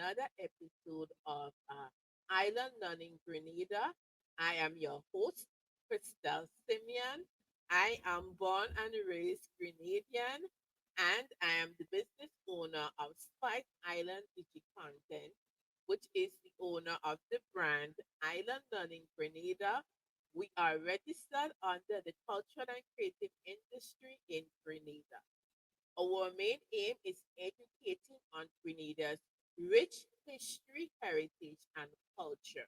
another episode of Island Learning Grenada. I am your host, Christelle Simeon. I am born and raised Grenadian, and I am the business owner of Spike Island Digi Content, which is the owner of the brand Island Learning Grenada. We are registered under the cultural and creative industry in Grenada. Our main aim is educating on Grenada's rich history, heritage, and culture.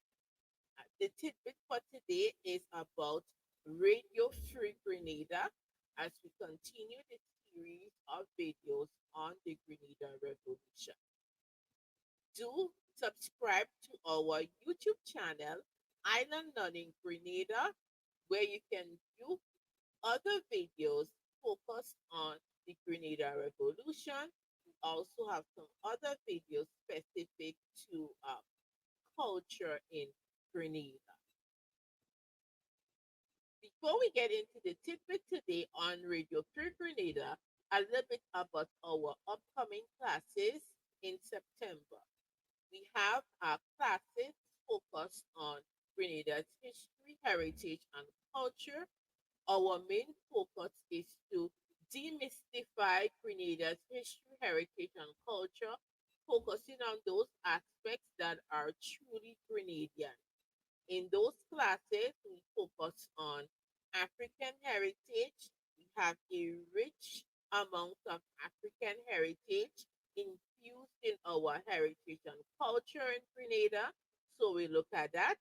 The tidbit for today is about Radio Free Grenada as we continue the series of videos on the Grenada Revolution. Do subscribe to our YouTube channel, Island Learning Grenada, where you can view other videos focused on the Grenada Revolution. We also have some other videos specific to culture in Grenada. Before we get into the tidbit today on Radio Free Grenada, a little bit about our upcoming classes in September. We have our classes focused on Grenada's history, heritage, and culture. Our main focus is to demystify Grenada's history, heritage, and culture, focusing on those aspects that are truly Grenadian. In those classes, we focus on African heritage. We have a rich amount of African heritage infused in our heritage and culture in Grenada. So we look at that.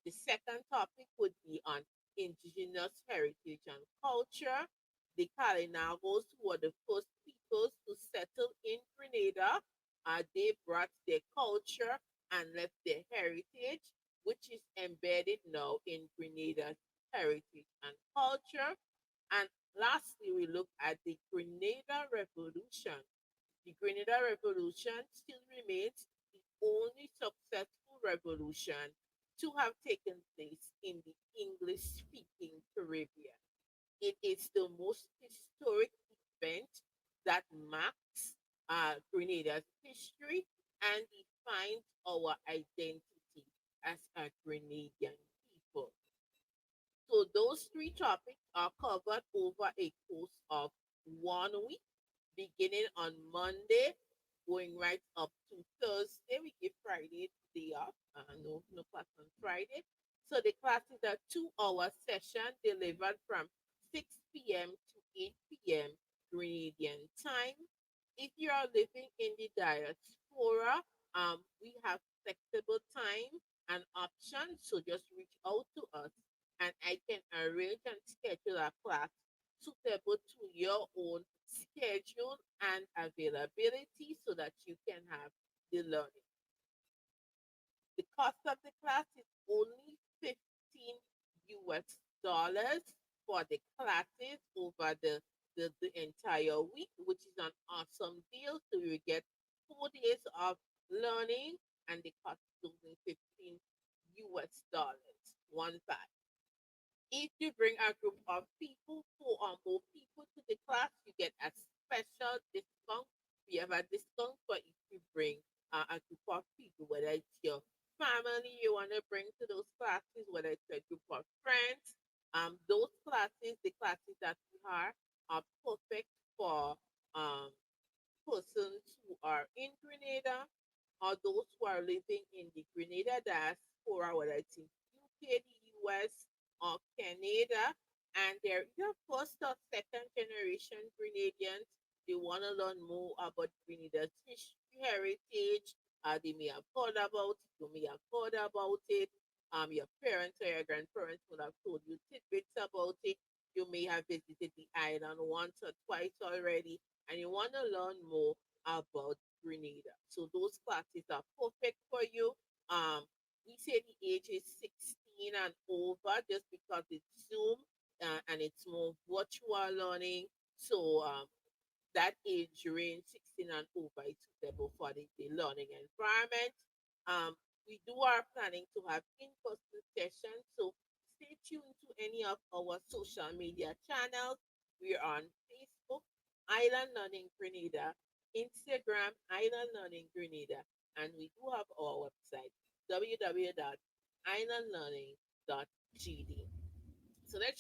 The second topic would be on indigenous heritage and culture. The Kalinagos, who were the first peoples to settle in Grenada, they brought their culture and left their heritage, which is embedded now in Grenada's heritage and culture. And lastly, we look at the Grenada Revolution. The Grenada Revolution still remains the only successful revolution to have taken place in the English speaking Caribbean. It is the most historic event that marks Grenada's history and defines our identity as a Grenadian people. So those three topics are covered over a course of 1 week, beginning on Monday, going right up to Thursday. We give Friday the day off. No class on Friday. So the classes are 2 hour session delivered from 6 p.m. to 8 p.m. Grenadian time. If you are living in the diaspora, we have flexible time and options. So just reach out to us and I can arrange and schedule a class suitable to your own schedule and availability so that you can have the learning. The cost of the class is only 15 US dollars for the classes over the entire week, which is an awesome deal. So you get 4 days of learning and the cost is only 15 US dollars. One five. If you bring a group of people, 4 or more people to the class, you get a special discount. We have a discount for if you bring a group of people, whether it's your family you want to bring to those classes, whether it's a group of friends. Those classes, the classes that we are perfect for persons who are in Grenada or those who are living in the Grenada diaspora, whether it's in UK, the US, or Canada, and they're either first or second generation Grenadians. They want to learn more about Grenada's history, heritage. They may have heard about it, you may have heard about it. Your parents or your grandparents would have told you tidbits about it. You may have visited the island once or twice already, and you want to learn more about Grenada. So those classes are perfect for you. We say the age is 16 and over just because it's Zoom and it's more virtual learning. So that age range, 16 and over, is suitable for the learning environment. We do are planning to have in-person sessions, so stay tuned to any of our social media channels. We are on Facebook, Island Learning Grenada, Instagram, Island Learning Grenada, And we do have our website, www.islandlearning.gd. So let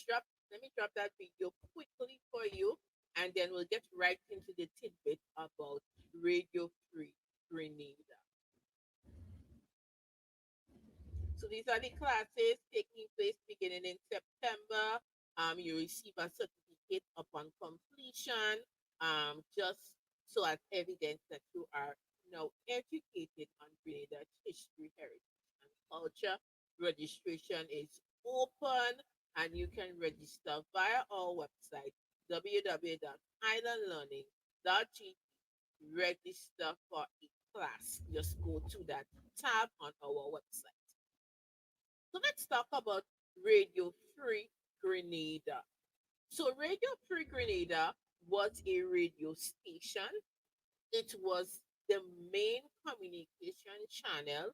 me drop that video quickly for you, and then we'll get right into the tidbit about Radio Free Grenada. So these are the classes taking place beginning in September. You receive a certificate upon completion, just so as evidence that you are now educated on Grenada's history, heritage, and culture. Registration is open, and you can register via our website, www.islandlearning.gd. Register for a class. Just go to that tab on our website. So let's talk about Radio Free Grenada. So Radio Free Grenada was a radio station. It was the main communication channel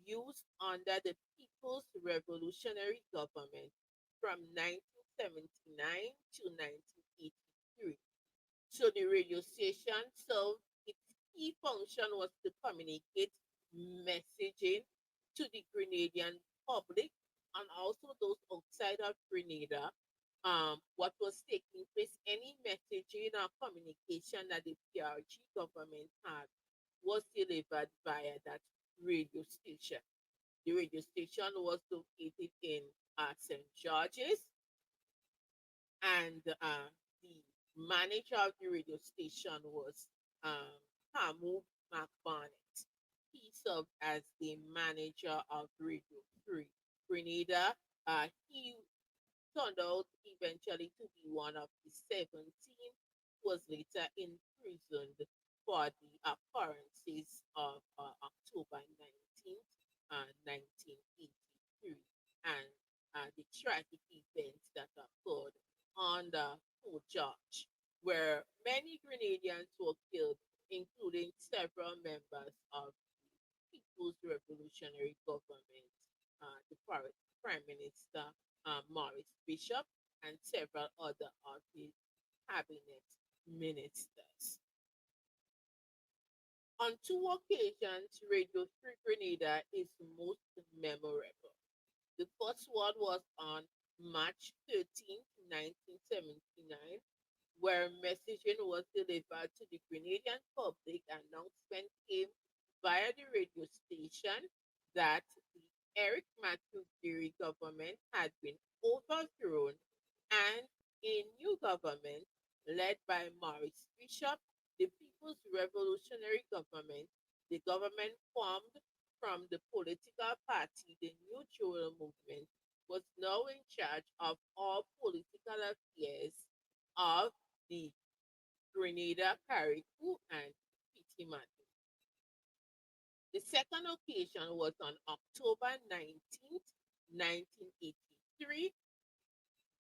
used under the People's Revolutionary Government from 1979 to 1983. So the radio station served its key function was to communicate messaging to the Grenadian public and also those outside of Grenada. What was taking place, any messaging or communication that the PRG government had was delivered via that radio station. The radio station was located in St. George's, and the manager of the radio station was Hamu McBarnett. He served as the manager of Radio Free Grenada. He turned out eventually to be one of the 17 who was later imprisoned for the occurrences of October 19th, 1983, and the tragic events that occurred on the Fort George, where many Grenadians were killed, including several members of the People's Revolutionary Government, the Prime Minister Maurice Bishop, and several other of his cabinet ministers. On two occasions, Radio Free Grenada is most memorable. The first one was on March 13th, 1979, where messaging was delivered to the Grenadian public. Announcement came via the radio station that the Eric Matthew Geary government had been overthrown and a new government led by Maurice Bishop, the People's Revolutionary Government, the government formed from the political party, the New Jewel Movement, was now in charge of all political affairs of the Grenada, Carriacou, and Pitimatu. The second occasion was on October 19th, 1983,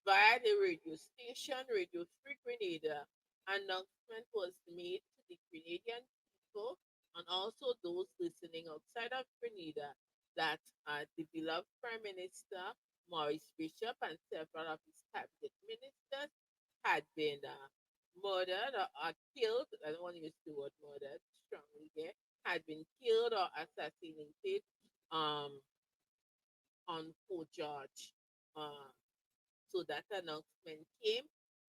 via the radio station Radio Free Grenada. Announcement was made to the Grenadian people and also those listening outside of Grenada that the beloved Prime Minister Maurice Bishop and several of his cabinet ministers had been murdered or killed. I don't want to use the word murdered strongly there. Had been killed or assassinated um, on Fort George. Uh, so that announcement came,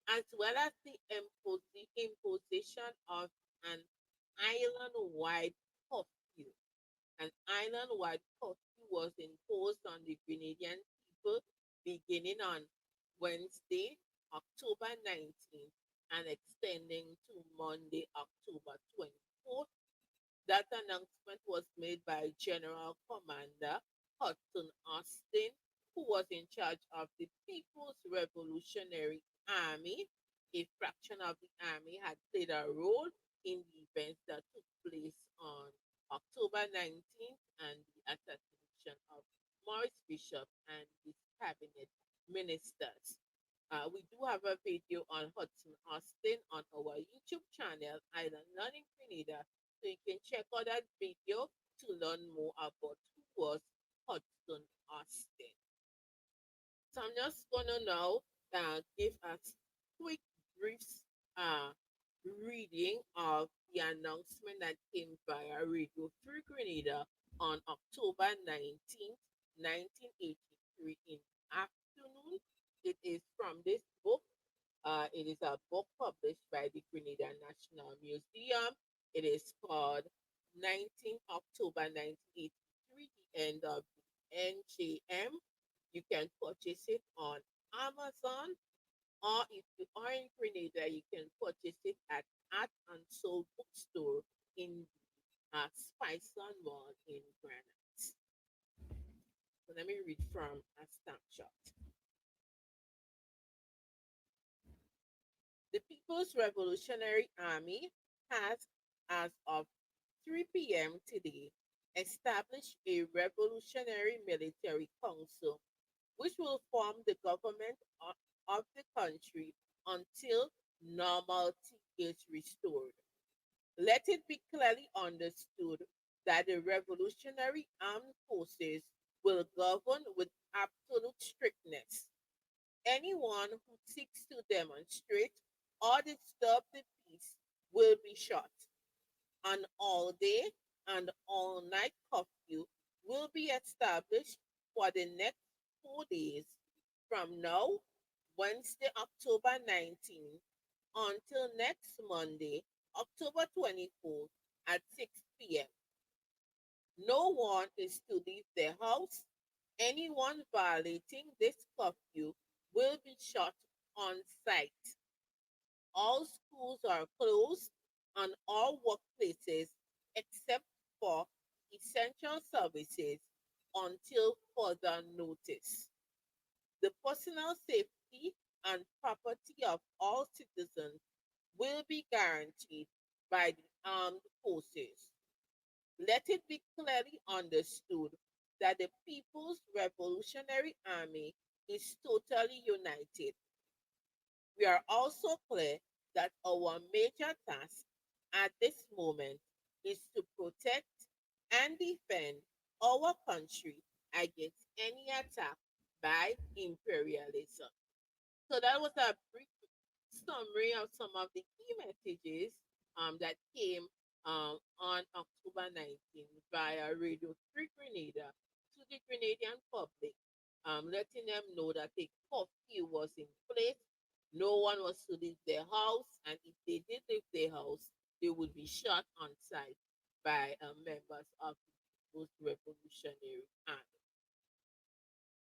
as well as the imposition of an island-wide curfew. An island-wide curfew was imposed on the Grenadian people beginning on Wednesday, October 19th, and extending to Monday, October 24th. That announcement was made by General Commander Hudson Austin, who was in charge of the People's Revolutionary Army. A fraction of the army had played a role in the events that took place on October 19th and the assassination of Maurice Bishop and his cabinet ministers. We do have a video on Hudson Austin on our YouTube channel, Island Learning Grenada, so you can check out that video to learn more about who was Hudson Austin. So I'm just gonna now give us quick brief uh, reading of the announcement that came via Radio Free Grenada on October 19th, 1983 in the afternoon. It is from this book. It is a book published by the Grenadian National Museum. It is called 19th October 1983, the end of the NJM. You can purchase it on Amazon, or if you are in Grenada, you can purchase it at Art and Soul Bookstore in Spiceland Mall in Granite. So let me read from a snapshot. The People's Revolutionary Army has, as of 3 p.m. today, established a revolutionary military council which will form the government of the country until normality is restored. Let it be clearly understood that the Revolutionary Armed Forces will govern with absolute strictness. Anyone who seeks to demonstrate or disturb the peace will be shot. An all day and all night curfew will be established for the next 4 days from now, Wednesday, October 19th, until next Monday, October 24th at 6 p.m. No one is to leave their house. Anyone violating this curfew will be shot on sight. All schools are closed and all workplaces except for essential services until further notice. The personal safety and property of all citizens will be guaranteed by the armed forces. Let it be clearly understood that the People's Revolutionary Army is totally united. We are also clear that our major task at this moment is to protect and defend our country against any attack by imperialism. So that was a brief summary of some of the key messages that came on October 19th via Radio Free Grenada to the Grenadian public, letting them know that a curfew was in place. No one was to leave their house, and if they did leave their house, they would be shot on sight by members of the People's Revolutionary Army.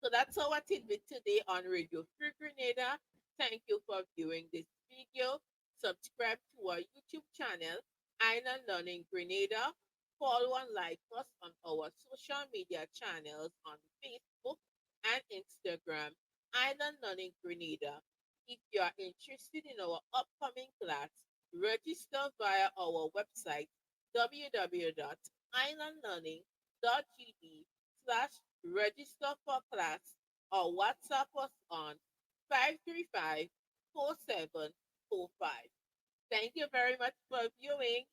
So that's our tidbit today on Radio Free Grenada. Thank you for viewing this video. Subscribe to our YouTube channel, Island Learning Grenada. Follow and like us on our social media channels on Facebook and Instagram, Island Learning Grenada. If you are interested in our upcoming class, register via our website www.islandlearning.gd/register for class, or WhatsApp us on 535-4745. Thank you very much for viewing.